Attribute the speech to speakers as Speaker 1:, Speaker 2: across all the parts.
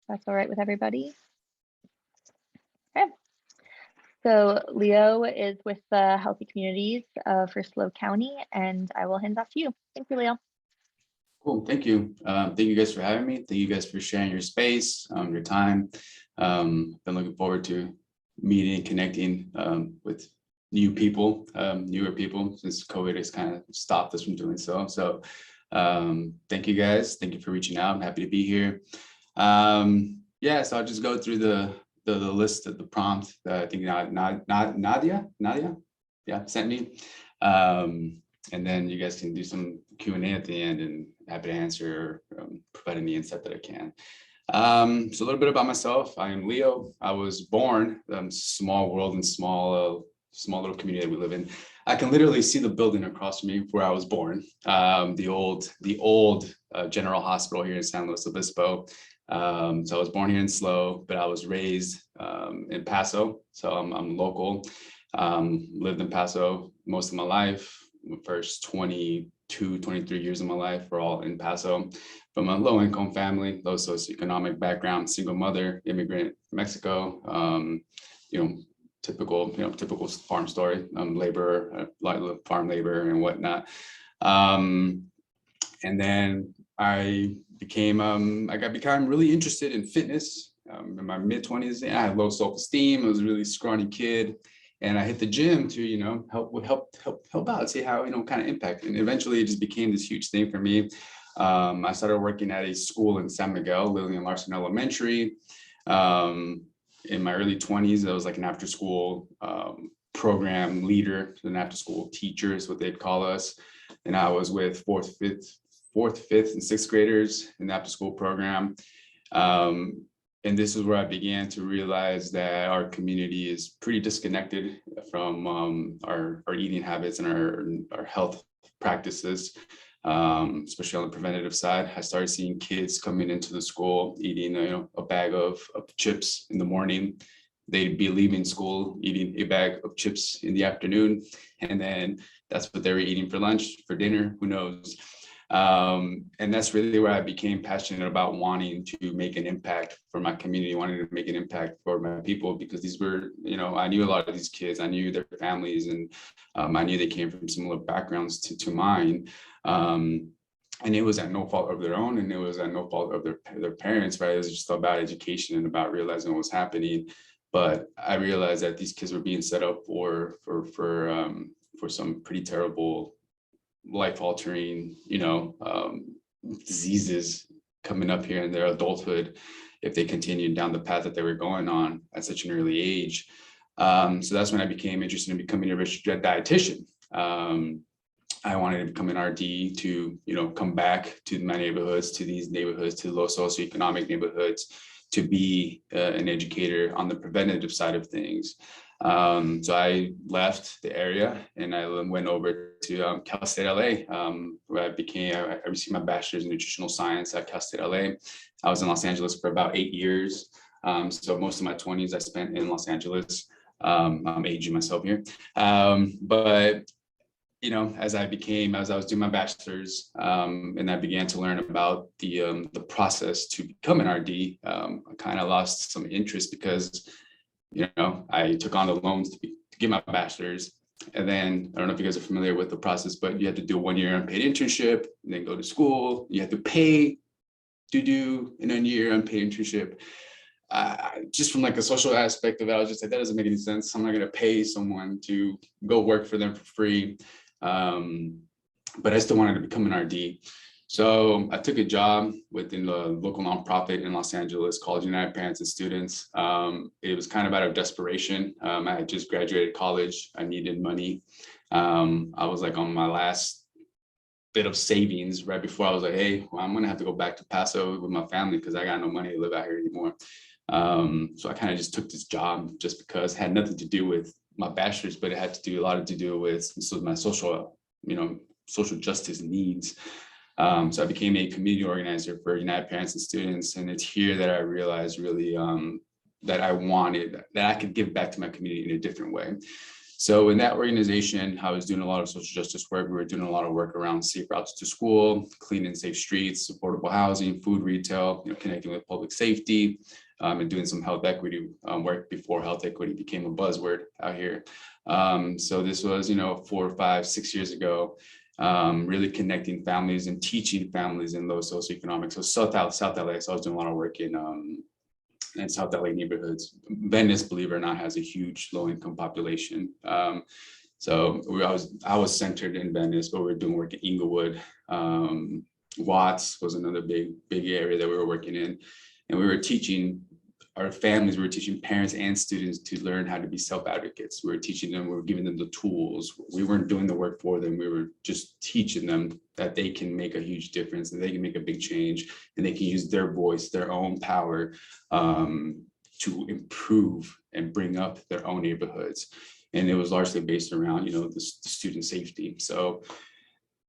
Speaker 1: That's all right with everybody. Okay. So Leo is with the Healthy Communities for SLO County, and I will hand it off to you. Thank you, Leo.
Speaker 2: Cool. Thank you. Thank you guys for having me. Thank you guys for sharing your space, your time. Been looking forward to meeting and connecting with new people, newer people, since COVID has kind of stopped us from doing so. So thank you guys. Thank you for reaching out. I'm happy to be here. Yeah, so I'll just go through the list of the prompt that I think Nadia, yeah, sent me. And then you guys can do some Q&A at the end, and happy to answer or provide any insight that I can. So a little bit about myself. I am Leo. I was born small world and small little community that we live in. I can literally see the building across from me where I was born. The old General Hospital here in San Luis Obispo. So I was born here in SLO, but I was raised in Paso. So I'm local. Lived in Paso most of my life. The first 22, 23 years of my life were all in Paso. From a low income family, low socioeconomic background, single mother, immigrant from Mexico, typical farm story, laborer, farm labor and whatnot. And then I became really interested in fitness in my mid 20s. I had low self-esteem. I was a really scrawny kid. And I hit the gym to, help out, see how, kind of impact. And eventually it just became this huge thing for me. I started working at a school in San Miguel, Lillian Larson Elementary. In my early 20s, I was like an after school program leader, an after school teacher is what they'd call us. And I was with fourth, fifth, and sixth graders in the after school program. And this is where I began to realize that our community is pretty disconnected from our eating habits and our health practices, especially on the preventative side. I started seeing kids coming into the school eating a bag of chips in the morning. They'd be leaving school eating a bag of chips in the afternoon. And then that's what they were eating for lunch, for dinner, who knows. And that's really where I became passionate about wanting to make an impact for my community, wanting to make an impact for my people, because these were, I knew a lot of these kids, I knew their families, and I knew they came from similar backgrounds to mine. And it was at no fault of their own, and it was at no fault of their parents, right? It was just about education and about realizing what was happening. But I realized that these kids were being set up for some pretty terrible, life-altering, diseases coming up here in their adulthood if they continued down the path that they were going on at such an early age. So that's when I became interested in becoming a registered dietitian. I wanted to become an RD to, come back to my neighborhoods, to these neighborhoods, to low socioeconomic neighborhoods, to be an educator on the preventative side of things. So I left the area and I went over to Cal State LA, where I received my bachelor's in nutritional science at Cal State LA. I was in Los Angeles for about 8 years. So most of my 20s I spent in Los Angeles. I'm aging myself here. But as I was doing my bachelor's, and I began to learn about the process to become an RD, I kind of lost some interest because I took on the loans to get my bachelor's. And then I don't know if you guys are familiar with the process, but you had to do a 1-year unpaid internship, and then go to school. You had to pay to do an 1-year unpaid internship. Just from like a social aspect of it, I was just like, that doesn't make any sense. I'm not going to pay someone to go work for them for free. But I still wanted to become an RD. So I took a job within the local nonprofit in Los Angeles called United Parents and Students. It was kind of out of desperation. I had just graduated college. I needed money. I was like on my last bit of savings right before I was like, hey, well, I'm going to have to go back to Paso with my family because I got no money to live out here anymore. So I kind of just took this job just because it had nothing to do with my bachelor's, but it had to do a lot to do with my social justice needs. So I became a community organizer for United Parents and Students. And it's here that I realized really that I could give back to my community in a different way. So in that organization, I was doing a lot of social justice work. We were doing a lot of work around safe routes to school, clean and safe streets, affordable housing, food retail, connecting with public safety, and doing some health equity work before health equity became a buzzword out here. So this was, 4, 5, 6 years ago, really connecting families and teaching families in those socioeconomic. So South LA, so I was doing a lot of work in South LA neighborhoods. Venice, believe it or not, has a huge low-income population. So I was centered in Venice, but we were doing work in Inglewood. Watts was another big area that we were working in. And we were teaching our families, we were teaching parents and students to learn how to be self-advocates. We were teaching them, we were giving them the tools. We weren't doing the work for them. We were just teaching them that they can make a huge difference, and they can make a big change, and they can use their voice, their own power to improve and bring up their own neighborhoods. And it was largely based around, the student safety. So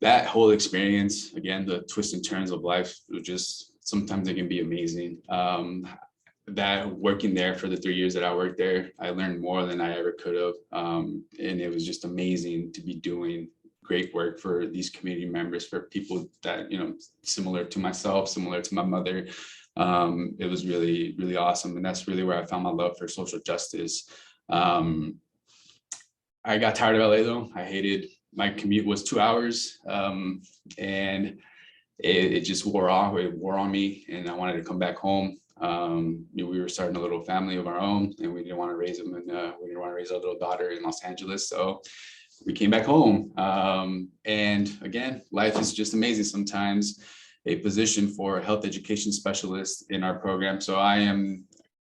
Speaker 2: that whole experience, again, the twists and turns of life, sometimes it can be amazing. That working there for the 3 years that I worked there, I learned more than I ever could have. And it was just amazing to be doing great work for these community members, for people that, similar to myself, similar to my mother. It was really, really awesome. And that's really where I found my love for social justice. I got tired of LA though. I hated, my commute was 2 hours. And it just wore on me, and I wanted to come back home. We were starting a little family of our own, and we didn't want to raise them, and we didn't want to raise our little daughter in Los Angeles. So we came back home. And again, life is just amazing sometimes. A position for a health education specialist in our program. So I am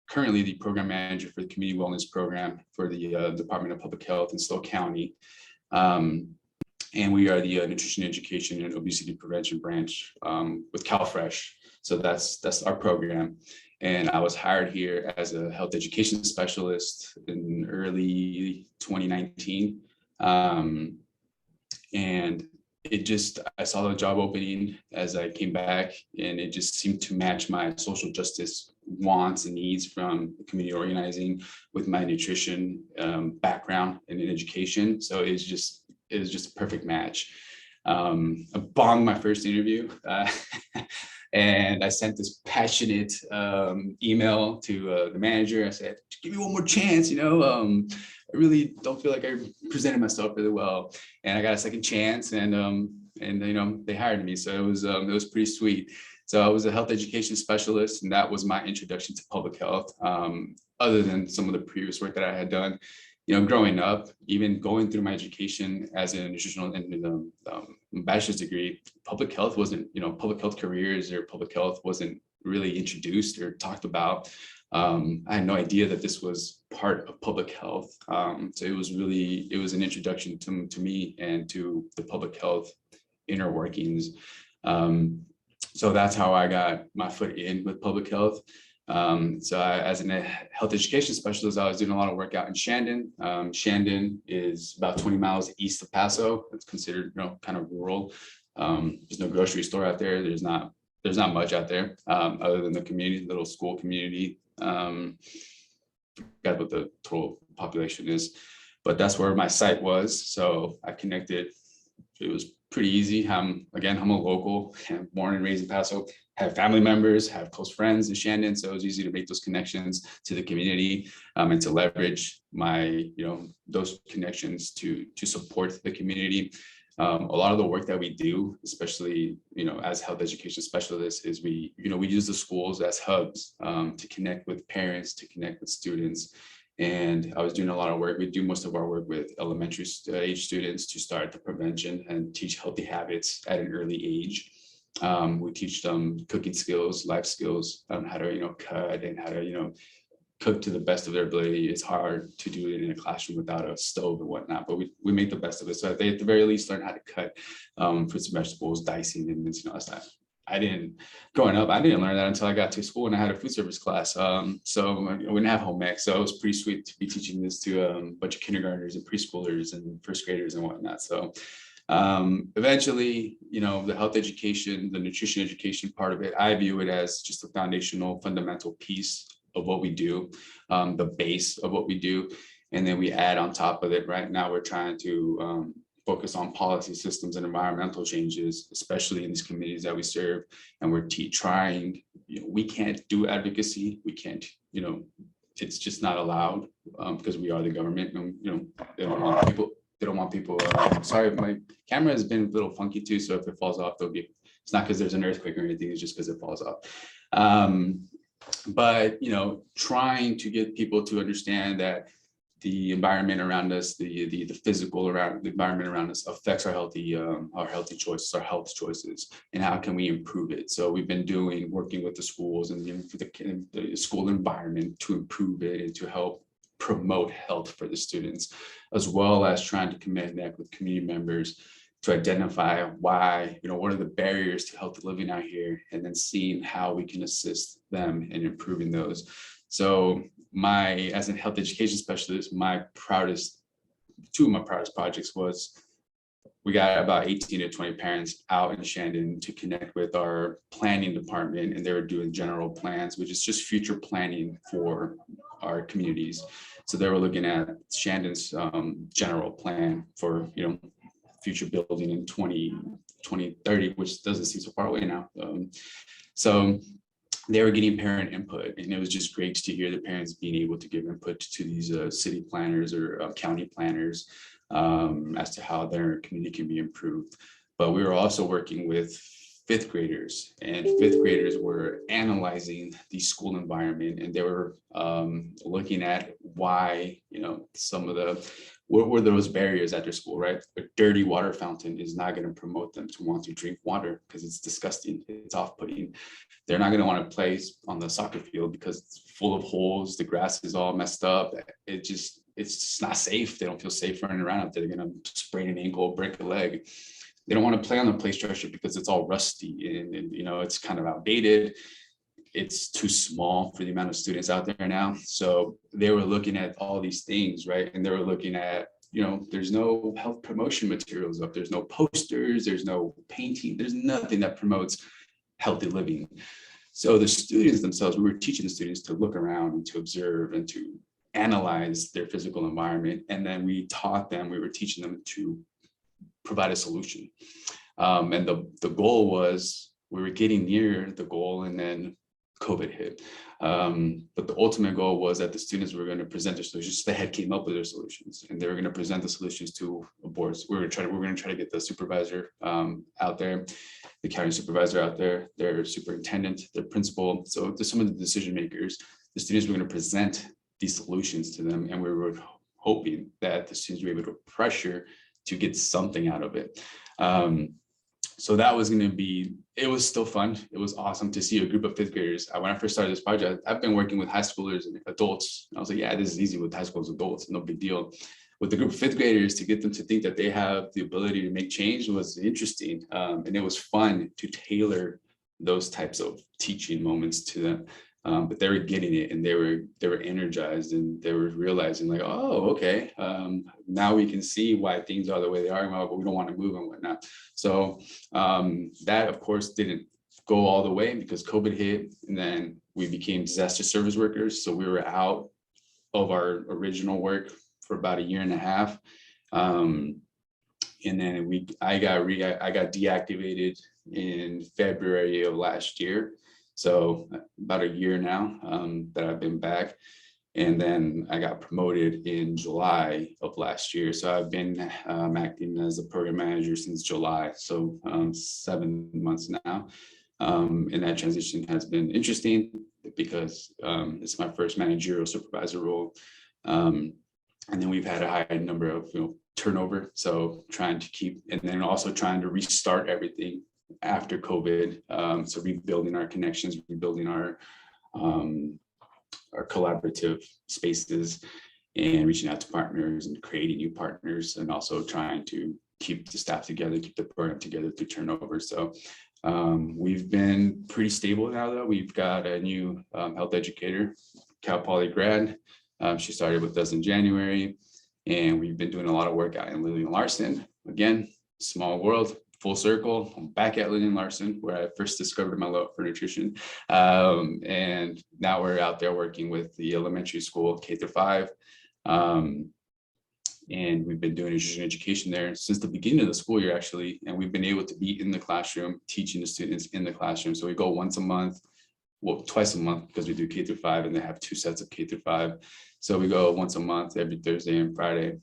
Speaker 2: currently the program manager for the community wellness program for the Department of Public Health in SLO County. And we are the nutrition education and obesity prevention branch with CalFresh. So that's our program. And I was hired here as a health education specialist in early 2019. And I saw the job opening as I came back, and it just seemed to match my social justice wants and needs from community organizing with my nutrition background and in education. So it was just a perfect match. I bombed my first interview. And I sent this passionate email to the manager. I said, give me one more chance, I really don't feel like I presented myself really well. And I got a second chance, and they hired me. So it was pretty sweet. So I was a health education specialist, and that was my introduction to public health. Other than some of the previous work that I had done, growing up, even going through my education as a nutritional and bachelor's degree, public health wasn't, public health careers or public health wasn't really introduced or talked about. I had no idea that this was part of public health. So it was an introduction to me and to the public health inner workings. So that's how I got my foot in with public health. So as a health education specialist, I was doing a lot of work out in Shandon. Shandon is about 20 miles east of Paso. It's considered, kind of rural. There's no grocery store out there. There's not much out there other than the community, little school community. Forgot what the total population is, but that's where my site was. So I connected. It was pretty easy. I'm a local, born and raised in Paso, have family members, have close friends in Shandon. So it was easy to make those connections to the community and to leverage my, those connections to support the community. A lot of the work that we do, especially, as health education specialists, is we use the schools as hubs to connect with parents, to connect with students. And I was doing a lot of work. We do most of our work with elementary age students to start the prevention and teach healthy habits at an early age. We teach them cooking skills, life skills, how to, cut and how to, cook to the best of their ability. It's hard to do it in a classroom without a stove and whatnot, but we make the best of it. So they at the very least learn how to cut fruits and vegetables, dicing and mincing, all that stuff. Growing up, I didn't learn that until I got to school and I had a food service class. So we didn't have home ec. So it was pretty sweet to be teaching this to a bunch of kindergartners and preschoolers and first graders and whatnot. So eventually, the health education, the nutrition education part of it, I view it as just a foundational, fundamental piece of what we do, the base of what we do. And then we add on top of it. Right now, we're trying to focus on policy systems and environmental changes, especially in these communities that we serve. And we're trying, we can't do advocacy. We can't, it's just not allowed because we are the government, and they don't want people. They don't want people. Sorry, my camera has been a little funky too. So if it falls off, it's not because there's an earthquake or anything. It's just because it falls off. But trying to get people to understand that the environment around us, the physical environment around us affects our healthy choices, our health choices, and how can we improve it? So we've been working with the schools and the school environment to improve it and to help promote health for the students, as well as trying to connect with community members to identify why, what are the barriers to healthy living out here, and then seeing how we can assist them in improving those. So as a health education specialist, two of my proudest projects was we got about 18 to 20 parents out in Shandon to connect with our planning department, and they were doing general plans, which is just future planning for our communities. So they were looking at Shandon's general plan for, future building in 2030, which doesn't seem so far away now. So they were getting parent input, and it was just great to hear the parents being able to give input to these city planners or county planners as to how their community can be improved. But we were also working with fifth graders, and fifth graders were analyzing the school environment, and they were looking at why, what were those barriers at their school, right? A dirty water fountain is not going to promote them to want to drink water because it's disgusting, it's off-putting. They're not going to want to play on the soccer field because it's full of holes, the grass is all messed up. It's just not safe. They don't feel safe running around out there. They're going to sprain an ankle, break a leg. They don't want to play on the play structure because it's all rusty and it's kind of outdated. It's too small for the amount of students out there now. So they were looking at all these things, right? And they were looking at, there's no health promotion materials up. There's no posters, there's no painting, there's nothing that promotes healthy living. So the students themselves, we were teaching the students to look around and to observe and to analyze their physical environment. And then we were teaching them to provide a solution. And the goal was, we were getting near the goal, and then COVID hit. But the ultimate goal was that the students were going to present their solutions. They had came up with their solutions, and they were going to present the solutions to a board. We're going to try to get the supervisor out there, the county supervisor out there, their superintendent, their principal. So to some of the decision makers, the students were going to present these solutions to them, and we were hoping that the students were able to pressure to get something out of it. So that was going to be, it was still fun. It was awesome to see a group of fifth graders. When I first started this project, I've been working with high schoolers and adults. And I was like, yeah, this is easy with high schoolers, adults, no big deal. With the group of fifth graders, to get them to think that they have the ability to make change was interesting. And it was fun to tailor those types of teaching moments to them. But they were getting it, and they were energized, and they were realizing like, oh, okay, now we can see why things are the way they are, but we don't want to move and whatnot. So that, of course, didn't go all the way because COVID hit, and then we became disaster service workers. So we were out of our original work for about 1.5 years. And then I got deactivated in February of last year. So about 1 year now that I've been back. And then I got promoted in July of last year. So I've been acting as a program manager since July. So 7 months now. And that transition has been interesting because it's my first managerial supervisor role. And then we've had a high number of turnover. So trying to keep, and then also trying to restart everything after COVID. So rebuilding our connections, rebuilding our collaborative spaces, and reaching out to partners and creating new partners, and also trying to keep the staff together, keep the program together through turnover. So we've been pretty stable now, though. We've got a new health educator, Cal Poly grad. She started with us in January, and we've been doing a lot of work out in Lillian Larson. Again, small world. Full circle, I'm back at Lillian Larson, where I first discovered my love for nutrition. And now we're out there working with the elementary school, K-5, And we've been doing nutrition education there since the beginning of the school year, actually. And we've been able to be in the classroom, teaching the students in the classroom. So we go once a month, well, twice a month, because we do K through 5, and they have 2 sets of K through 5. So we go once a month, every Thursday and Friday.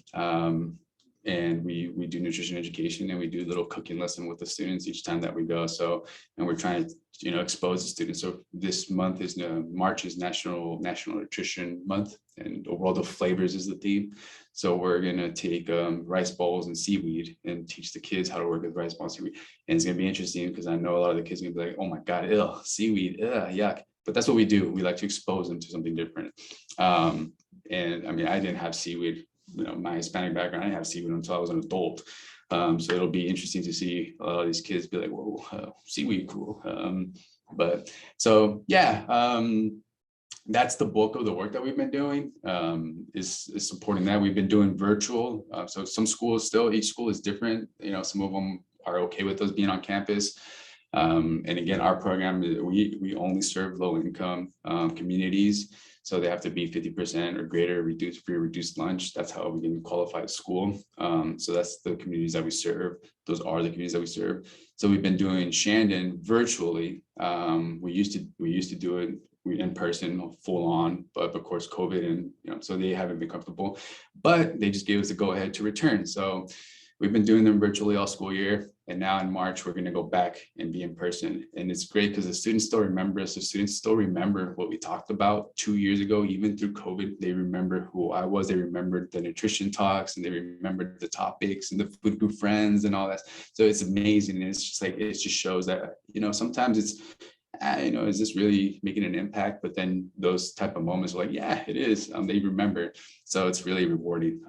Speaker 2: And we do nutrition education, and we do a little cooking lesson with the students each time that we go. So, and we're trying to, expose the students. So this month is March is National Nutrition Month, and a world of flavors is the theme. So we're gonna take rice balls and seaweed and teach the kids how to work with rice balls and seaweed. And it's gonna be interesting because I know a lot of the kids are gonna be like, "Oh my God, ew, seaweed, yuck." But that's what we do. We like to expose them to something different. And I mean, I didn't have seaweed. My Hispanic background, I didn't have seaweed until I was an adult. So it'll be interesting to see a lot of these kids be like, "Whoa, seaweed, cool." But so yeah, that's the bulk of the work that we've been doing, is supporting that. We've been doing virtual. So some schools still, each school is different. Some of them are okay with us being on campus. And again, our program, we only serve low income communities. So they have to be 50% or greater reduced lunch. That's how we can qualify as school. So that's the communities that we serve. Those are the communities that we serve. So we've been doing Shandon virtually. We used to do it in person, full on, but of course COVID, and so they haven't been comfortable. But they just gave us a go ahead to return. So we've been doing them virtually all school year. And now in March, we're going to go back and be in person. And it's great because the students still remember us. The students still remember what we talked about 2 years ago, even through COVID. They remember who I was. They remembered the nutrition talks, and they remembered the topics and the food group friends and all that. So it's amazing. And it's just like, it just shows that, sometimes it's, is this really making an impact? But then those type of moments are like, yeah, it is. They remember. So it's really rewarding.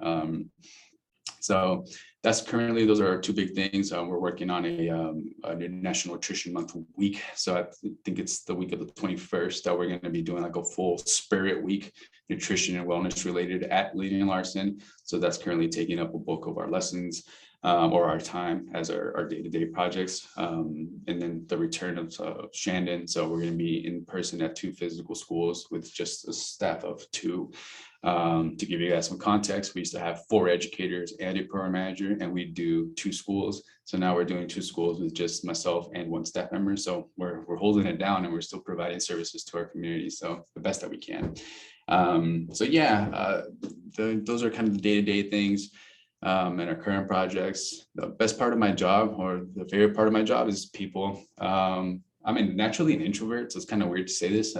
Speaker 2: So that's currently, those are our 2 big things. We're working on a National Nutrition Month week. So I think it's the week of the 21st that we're going to be doing like a full Spirit Week, nutrition and wellness related at Lee & Larson. So that's currently taking up a bulk of our lessons, or our time as our day-to-day projects. And then the return of Shandon. So we're going to be in person at 2 physical schools with just a staff of 2. To give you guys some context, we used to have 4 educators and a program manager, and we do 2 schools. So now we're doing 2 schools with just myself and 1 staff member. So we're holding it down, and we're still providing services to our community. So the best that we can. So yeah, those are kind of the day-to-day things. And our current projects. The best part of my job, or the favorite part of my job, is people. I'm naturally an introvert, so it's kind of weird to say this.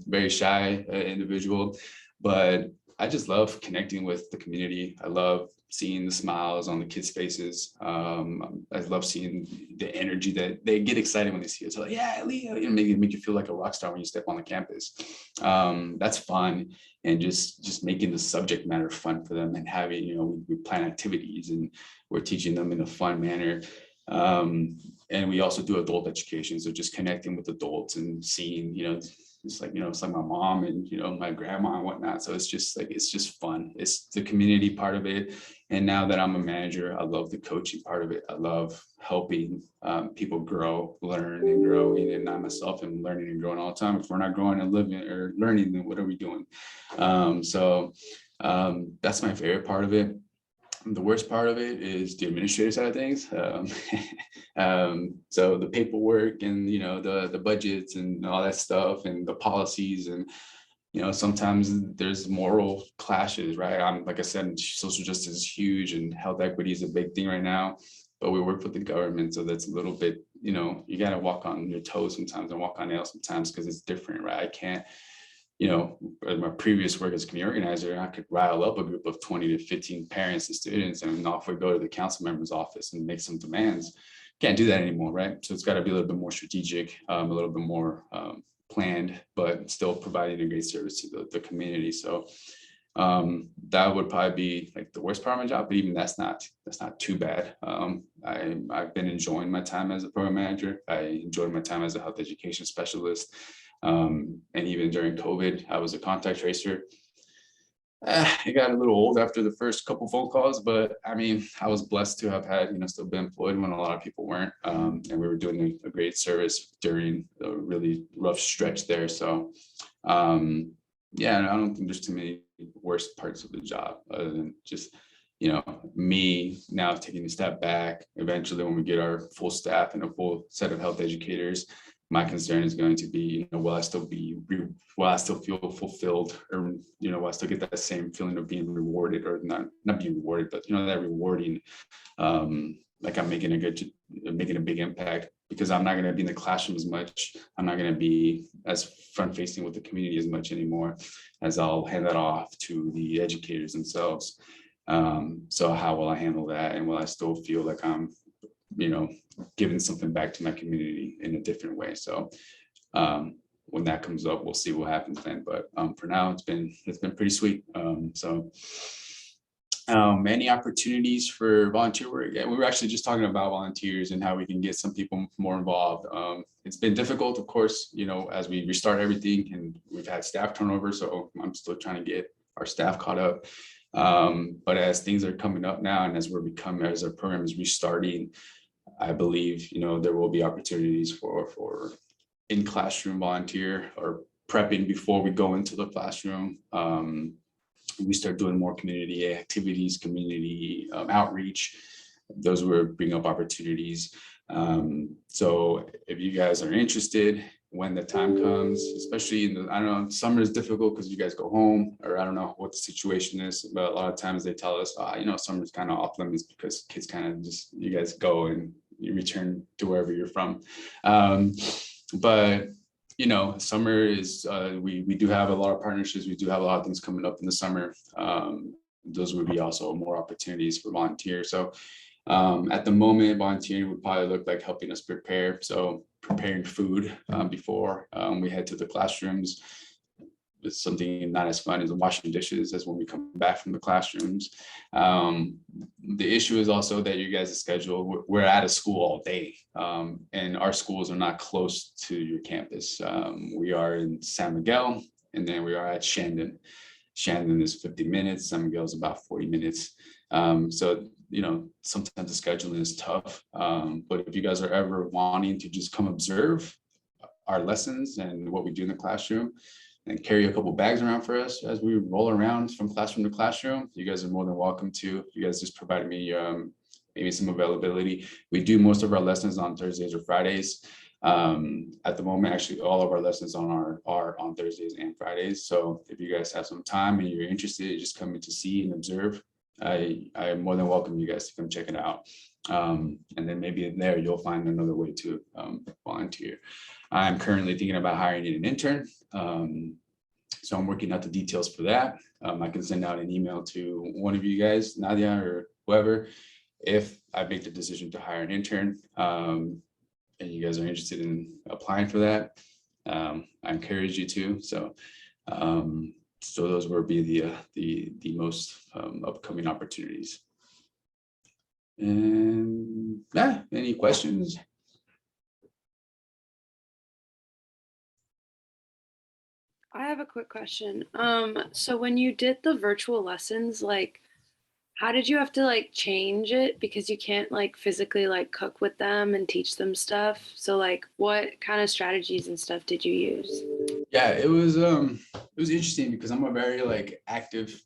Speaker 2: Very shy individual, but I just love connecting with the community. I love seeing the smiles on the kids' faces. I love seeing the energy that they get excited when they see it. So like, yeah, Leo, make you feel like a rock star when you step on the campus. That's fun. And just making the subject matter fun for them, and having, we plan activities and we're teaching them in a fun manner. And we also do adult education. So just connecting with adults and seeing, it's like my mom and, my grandma and whatnot. So it's just fun. It's the community part of it. And now that I'm a manager, I love the coaching part of it. I love helping people grow, learn and growing, and I myself am learning and growing all the time. If we're not growing and living or learning, then what are we doing? So that's my favorite part of it. The worst part of it is the administrative side of things. So the paperwork and, the budgets and all that stuff and the policies, and, sometimes there's moral clashes, right? Like I said, social justice is huge and health equity is a big thing right now, but we work with the government. So that's a little bit, you got to walk on your toes sometimes and walk on nails sometimes, because it's different, right? I can't, in my previous work as a community organizer, I could rile up a group of 20 to 15 parents and students, and off we go to the council member's office and make some demands. Can't do that anymore, right? So it's got to be a little bit more strategic, a little bit more planned, but still providing a great service to the community. So that would probably be like the worst part of my job, but even that's not too bad. I've been enjoying my time as a program manager. I enjoyed my time as a health education specialist. And even during COVID, I was a contact tracer. It got a little old after the first couple phone calls, but I was blessed to have had, still been employed when a lot of people weren't. And we were doing a great service during a really rough stretch there. So, yeah, I don't think there's too many worst parts of the job, other than just, you know, me now taking a step back. Eventually, when we get our full staff and a full set of health educators, my concern is going to be, you know, will I still feel fulfilled, or, you know, will I still get that same feeling of being rewarded, or not being rewarded, but, you know, that rewarding, like I'm making a big impact, because I'm not going to be in the classroom as much. I'm not going to be as front facing with the community as much anymore, as I'll hand that off to the educators themselves. So how will I handle that? And will I still feel like I'm, you know, giving something back to my community in a different way? So when that comes up, we'll see what happens then. But for now, it's been pretty sweet. Many opportunities for volunteer work. Yeah, we were actually just talking about volunteers and how we can get some people more involved. It's been difficult, of course, you know, as we restart everything, and we've had staff turnover. So I'm still trying to get our staff caught up. But as things are coming up now, and as our program is restarting, I believe, you know, there will be opportunities for in classroom volunteer, or prepping before we go into the classroom. We start doing more community activities, community outreach. Those will bring up opportunities. So if you guys are interested, when the time comes, especially in the, I don't know, summer is difficult because you guys go home, or I don't know what the situation is, but a lot of times they tell us, you know, summer's kind of off limits because kids kind of just, you guys go and you return to wherever you're from. But you know, summer is, we do have a lot of partnerships. We do have a lot of things coming up in the summer. Those would be also more opportunities for volunteers. So at the moment, volunteering would probably look like helping us prepare. So preparing food before we head to the classrooms. It's something not as fun as washing dishes as when we come back from the classrooms. The issue is also that you guys' schedule, we're at a school all day, and our schools are not close to your campus. We are in San Miguel, and then we are at Shandon. Shandon is 50 minutes, San Miguel is about 40 minutes. So, you know, sometimes the scheduling is tough, but if you guys are ever wanting to just come observe our lessons and what we do in the classroom, and carry a couple bags around for us as we roll around from classroom to classroom, you guys are more than welcome to. You guys just provide me maybe some availability. We do most of our lessons on Thursdays or Fridays. At the moment, actually, all of our lessons are on Thursdays and Fridays. So if you guys have some time and you're interested, just coming to see and observe, I am more than welcome you guys to come check it out. And then maybe in there, you'll find another way to volunteer. I'm currently thinking about hiring an intern. So I'm working out the details for that. I can send out an email to one of you guys, Nadia or whoever, if I make the decision to hire an intern, and you guys are interested in applying for that. I encourage you to. So those will be the most upcoming opportunities. And yeah, any questions?
Speaker 3: I have a quick question. So when you did the virtual lessons, like, how did you have to like change it? Because you can't like physically like cook with them and teach them stuff. So like, what kind of strategies and stuff did you use?
Speaker 2: Yeah, it was interesting because I'm a very like active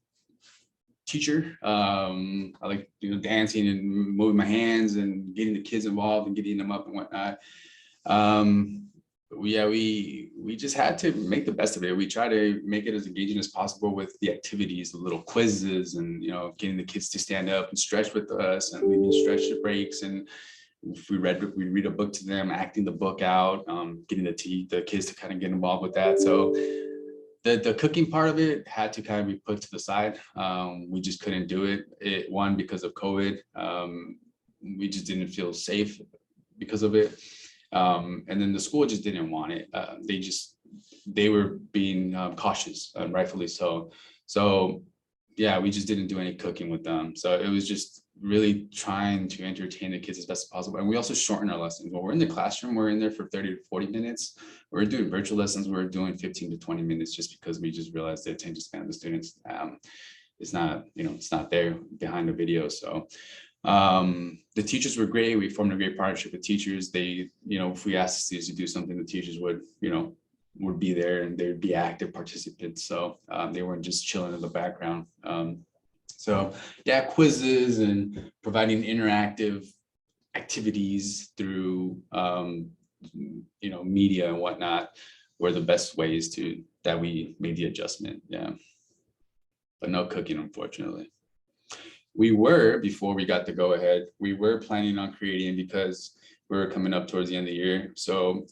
Speaker 2: teacher. I like, you know, dancing and moving my hands and getting the kids involved and getting them up and whatnot. We just had to make the best of it. We try to make it as engaging as possible with the activities, the little quizzes, and, you know, getting the kids to stand up and stretch with us, and leaving stretch breaks. And if we read a book to them, acting the book out, getting the kids to kind of get involved with that. So the cooking part of it had to kind of be put to the side. We just couldn't do it. One, because of COVID. We just didn't feel safe because of it. And then the school just didn't want it. They were being cautious, rightfully so. So yeah, we just didn't do any cooking with them. So it was just really trying to entertain the kids as best as possible. And we also shorten our lessons. When we're in the classroom, we're in there for 30 to 40 minutes. We're doing virtual lessons, we're doing 15 to 20 minutes, just because we just realized the attention span of the students it's not there behind the video. So the teachers were great. We formed a great partnership with teachers. They, you know, if we asked the students to do something, the teachers would, you know, would be there and they would be active participants. So they weren't just chilling in the background. So yeah, quizzes and providing interactive activities through media and whatnot were the best ways that we made the adjustment. Yeah, but no cooking, unfortunately. We were, before we got the go ahead, we were planning on creating, because we were coming up towards the end of the year. So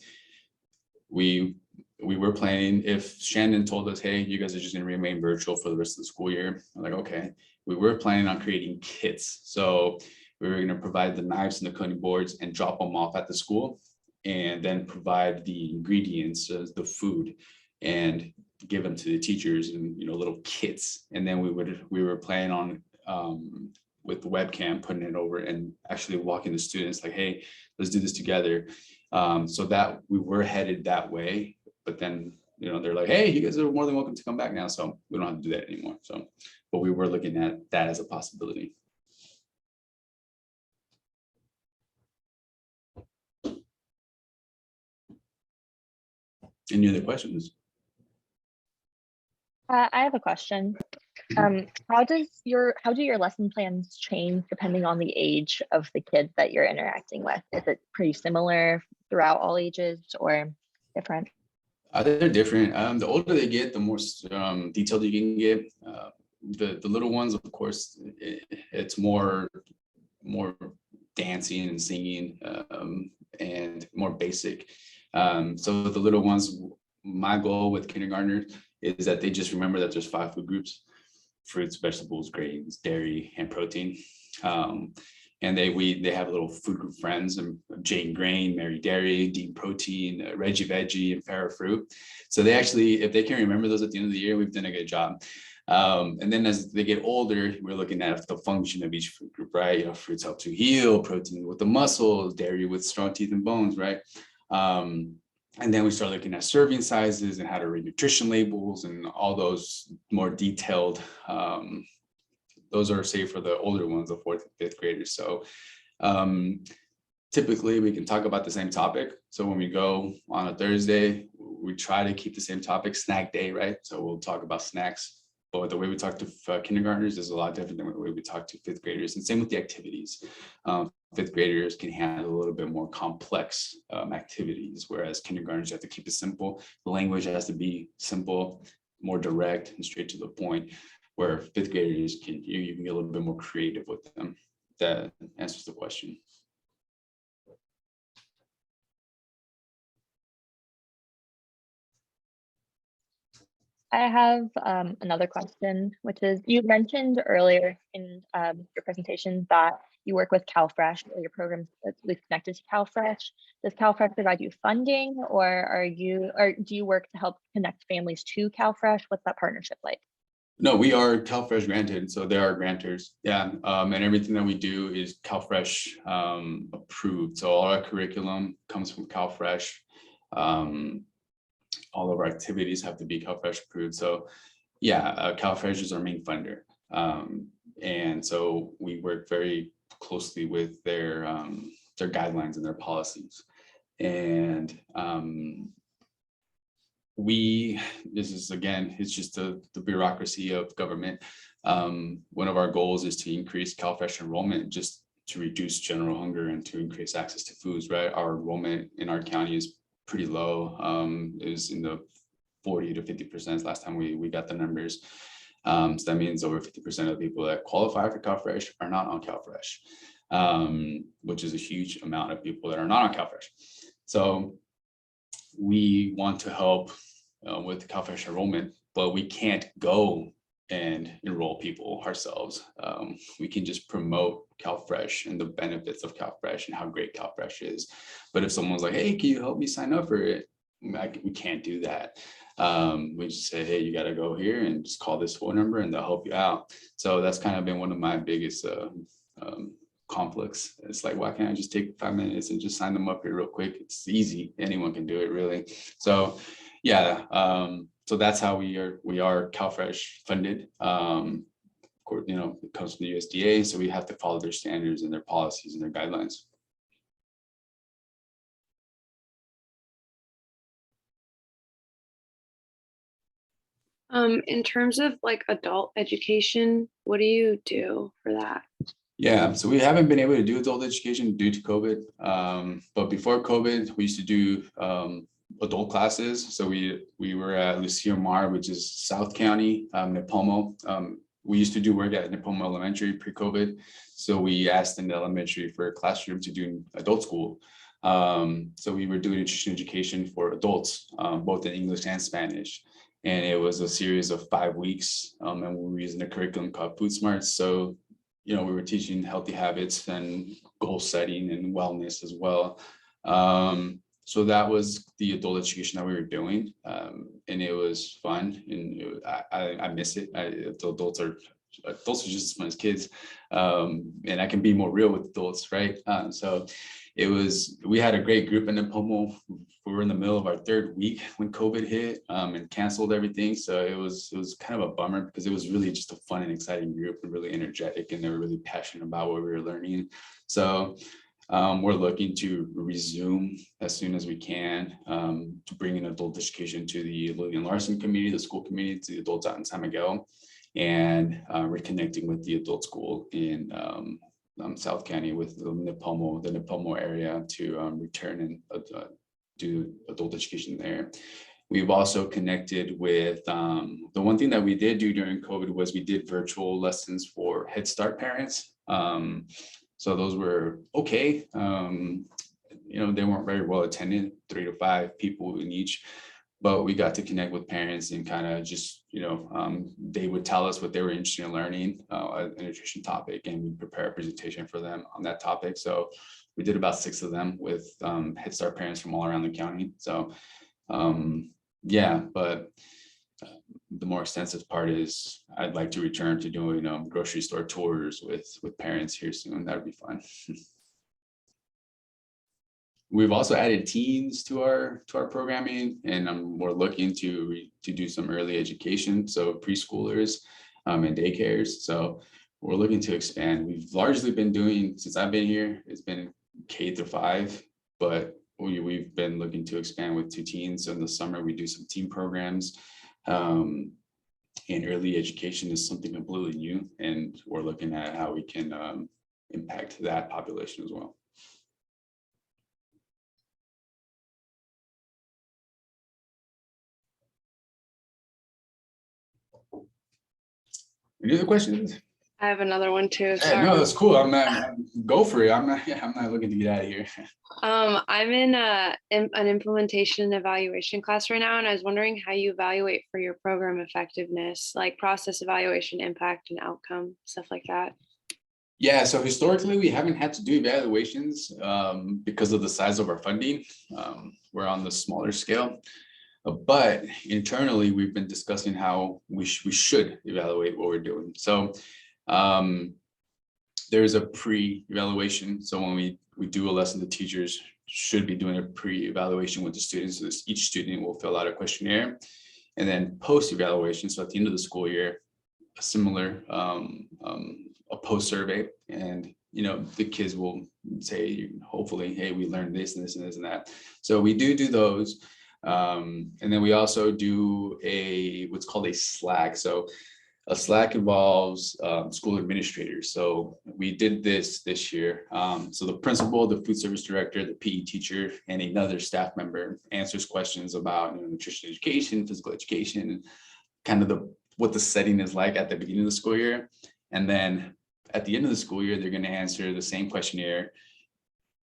Speaker 2: we were planning, if Shannon told us, hey, you guys are just going to remain virtual for the rest of the school year, I'm like, okay. We were planning on creating kits. So we were going to provide the knives and the cutting boards and drop them off at the school, and then provide the ingredients, the food, and give them to the teachers in little kits. And then we were planning on with the webcam putting it over and actually walking the students like, hey, let's do this together. So that we were headed that way, but then they're like, hey, you guys are more than welcome to come back now, so we don't have to do that anymore. So but we were looking at that as a possibility. Any other questions?
Speaker 1: I have a question. How do your lesson plans change depending on the age of the kids that you're interacting with? Is it pretty similar throughout all ages or different?
Speaker 2: They're different. The older they get, the more detailed you can get. The little ones, of course, it's more dancing and singing and more basic. So the little ones, my goal with kindergartners is that they just remember that there's 5 food groups: fruits, vegetables, grains, dairy, and protein. And they have little food group friends, and Jane Grain, Mary Dairy, Dean Protein, Reggie Veggie, and Farrah Fruit. So they actually, if they can remember those at the end of the year, we've done a good job. And then as they get older, we're looking at the function of each food group, right? Fruits help to heal, protein with the muscles, dairy with strong teeth and bones, right? And then we start looking at serving sizes and how to read nutrition labels and all those more detailed. Those are safe for the older ones, the 4th and 5th graders. So typically we can talk about the same topic. So when we go on a Thursday, we try to keep the same topic, snack day, right? So we'll talk about snacks. But the way we talk to kindergartners is a lot different than the way we talk to 5th graders. And same with the activities. 5th graders can handle a little bit more complex activities, whereas kindergartners have to keep it simple. The language has to be simple, more direct, and straight to the point, where 5th graders you can be a little bit more creative with them. That answers the question.
Speaker 1: I have another question, which is, you mentioned earlier in your presentation that you work with CalFresh, or your program is connected to CalFresh. Does CalFresh provide you funding, or do you work to help connect families to CalFresh? What's that partnership like?
Speaker 2: No, we are CalFresh granted, so they are grantors. Yeah, and everything that we do is CalFresh approved. So all our curriculum comes from CalFresh. All of our activities have to be CalFresh approved. So yeah, CalFresh is our main funder. And so we work very closely with their guidelines and their policies. And this is, again, it's just the bureaucracy of government. One of our goals is to increase CalFresh enrollment, just to reduce general hunger and to increase access to foods, right? Our enrollment in our county is pretty low. It was in the 40 to 50% last time we got the numbers. So that means over 50% of the people that qualify for CalFresh are not on CalFresh, which is a huge amount of people that are not on CalFresh. So we want to help with CalFresh enrollment, but we can't go and enroll people ourselves. We can just promote CalFresh and the benefits of CalFresh and how great CalFresh is. But if someone's like, hey, can you help me sign up for it? We can't do that. We just say, hey, you got to go here and just call this phone number and they'll help you out. So that's kind of been one of my biggest conflicts. It's like, why can't I just take 5 minutes and just sign them up here real quick? It's easy. Anyone can do it, really. So yeah, so that's how we are CalFresh funded. Of course, it comes from the USDA, so we have to follow their standards and their policies and their guidelines.
Speaker 3: In terms of like adult education, what do you do for that?
Speaker 2: Yeah, so we haven't been able to do adult education due to COVID. But before COVID, we used to do adult classes. So we were at Lucia Mar, which is South County, Nipomo. We used to do work at Nipomo Elementary pre-COVID. So we asked in the elementary for a classroom to do adult school. So we were doing nutrition education for adults, both in English and Spanish. And it was a series of 5 weeks. And we were using a curriculum called Food Smarts. So we were teaching healthy habits and goal setting and wellness as well. So that was the adult education that we were doing. And it was fun, and I miss it. Adults are just as fun as kids. And I can be more real with adults, right? So we had a great group in Nipomo. We were in the middle of our 3rd week when COVID hit, and canceled everything. So it was kind of a bummer, because it was really just a fun and exciting group, and really energetic, and they were really passionate about what we were learning. So we're looking to resume as soon as we can, to bring in adult education to the Lillian Larson community, the school community, to the adults out in San Miguel, and reconnecting with the adult school in South County, with the Nipomo area, to return and do adult education there. We've also connected with, the one thing that we did do during COVID was we did virtual lessons for Head Start parents. So those were okay. They weren't very well attended, 3 to 5 people in each, but we got to connect with parents and kind of just, they would tell us what they were interested in learning, a nutrition topic, and we prepare a presentation for them on that topic. So we did about 6 of them with Head Start parents from all around the county. So yeah, but the more extensive part is I'd like to return to doing grocery store tours with parents here soon. That would be fun. We've also added teens to our programming, and we're looking to do some early education, so preschoolers and daycares. So we're looking to expand. We've largely been doing, since I've been here, it's been K through 5, but we've been looking to expand with 2 teens. So in the summer, we do some teen programs. And early education is something completely new, and we're looking at how we can impact that population as well. Any other questions?
Speaker 3: I have another one too.
Speaker 2: Yeah,
Speaker 3: Sorry.
Speaker 2: no, that's cool. Go for it. I'm not looking to get out of here.
Speaker 3: I'm in an implementation evaluation class right now, and I was wondering how you evaluate for your program effectiveness, like process evaluation, impact, and outcome, stuff like that.
Speaker 2: Yeah, so historically, we haven't had to do evaluations because of the size of our funding. We're on the smaller scale. But internally, we've been discussing how we should evaluate what we're doing. So there's a pre-evaluation. So when we do a lesson, the teachers should be doing a pre-evaluation with the students. So each student will fill out a questionnaire, and then post-evaluation. So at the end of the school year, a similar a post-survey, and the kids will say, hopefully, hey, we learned this and this and this and that. So we do those. And then we also do what's called a SLAC. So a SLAC involves school administrators. So we did this year. So the principal, the food service director, the PE teacher, and another staff member answers questions about nutrition education, physical education, and kind of what the setting is like at the beginning of the school year. And then at the end of the school year, they're going to answer the same questionnaire.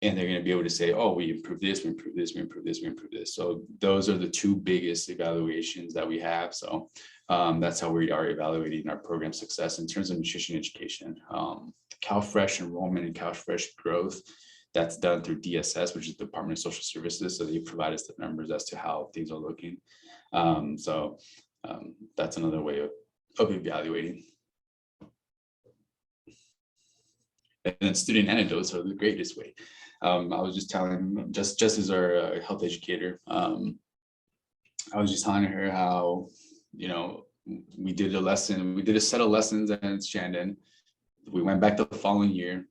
Speaker 2: And they're going to be able to say, oh, we improved this, we improved this, we improved this, we improved this. So those are the 2 biggest evaluations that we have. So that's how we are evaluating our program success in terms of nutrition education. CalFresh enrollment and CalFresh growth, that's done through DSS, which is the Department of Social Services. So they provide us the numbers as to how things are looking. So that's another way of evaluating. And then student anecdotes are the greatest way. I was just telling, just as our health educator, I was just telling her how, we did a set of lessons at Shandon. We went back the following year.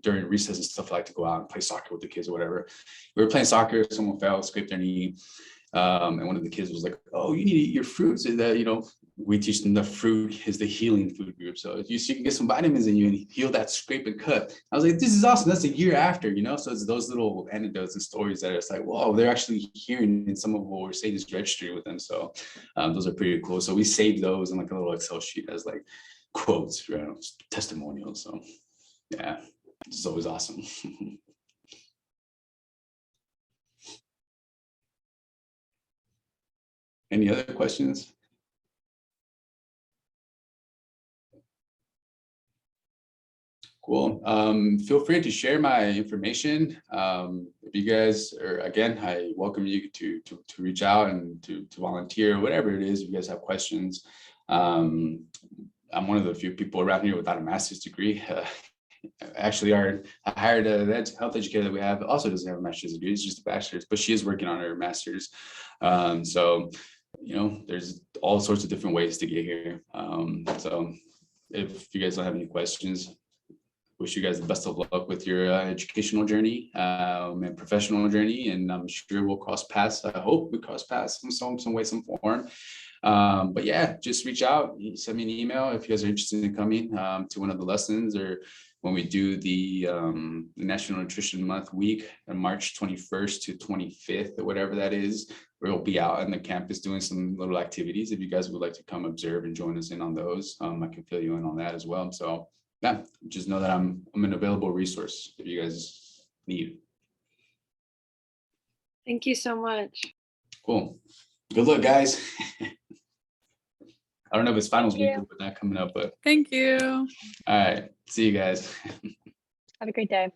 Speaker 2: During recess and stuff, I like to go out and play soccer with the kids or whatever. We were playing soccer, someone fell, scraped their knee. And one of the kids was like, oh, you need to eat your fruits. And that, we teach them the fruit is the healing food group. So if you can get some vitamins in you and heal that scrape and cut. I was like, this is awesome. That's a year after, you know? So it's those little anecdotes and stories that are just like, whoa, they're actually hearing, and some of what we're saying is registering with them. So those are pretty cool. So we save those in like a little Excel sheet as like quotes, you know, testimonials. So yeah, it's always awesome. Any other questions? Cool. Feel free to share my information. If you guys are, again, I welcome you to reach out and to volunteer, whatever it is. If you guys have questions, I'm one of the few people around here without a master's degree. Actually, I hired a health educator that we have also doesn't have a master's degree. It's just a bachelor's, but she is working on her master's. So, you know, there's all sorts of different ways to get here. So if you guys don't have any questions, wish you guys the best of luck with your educational journey and professional journey. And I'm sure we'll cross paths. I hope we cross paths in some way, some form. But yeah, just reach out, send me an email if you guys are interested in coming to one of the lessons, or when we do the National Nutrition Month week on March 21st to 25th or whatever that is, we'll be out on the campus doing some little activities. If you guys would like to come observe and join us in on those, I can fill you in on that as well. So yeah, just know that I'm an available resource if you guys need.
Speaker 3: Thank you so much.
Speaker 2: Cool. Good luck, guys. I don't know if it's finals week
Speaker 1: Yeah.
Speaker 2: with that coming up, but
Speaker 4: Thank you.
Speaker 2: all right. See you guys.
Speaker 1: Have a great day.